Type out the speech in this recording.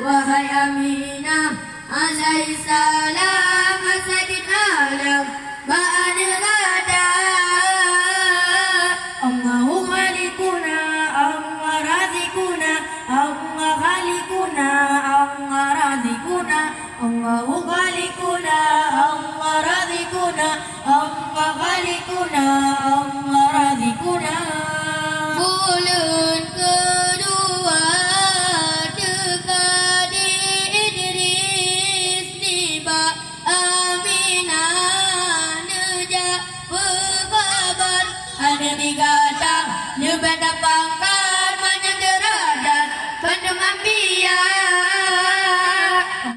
wahai Aminah alaihi salam asadid alam ba'an gada. Allahu khalikuna Allah razikuna Allah khalikuna Allah razikuna Allahu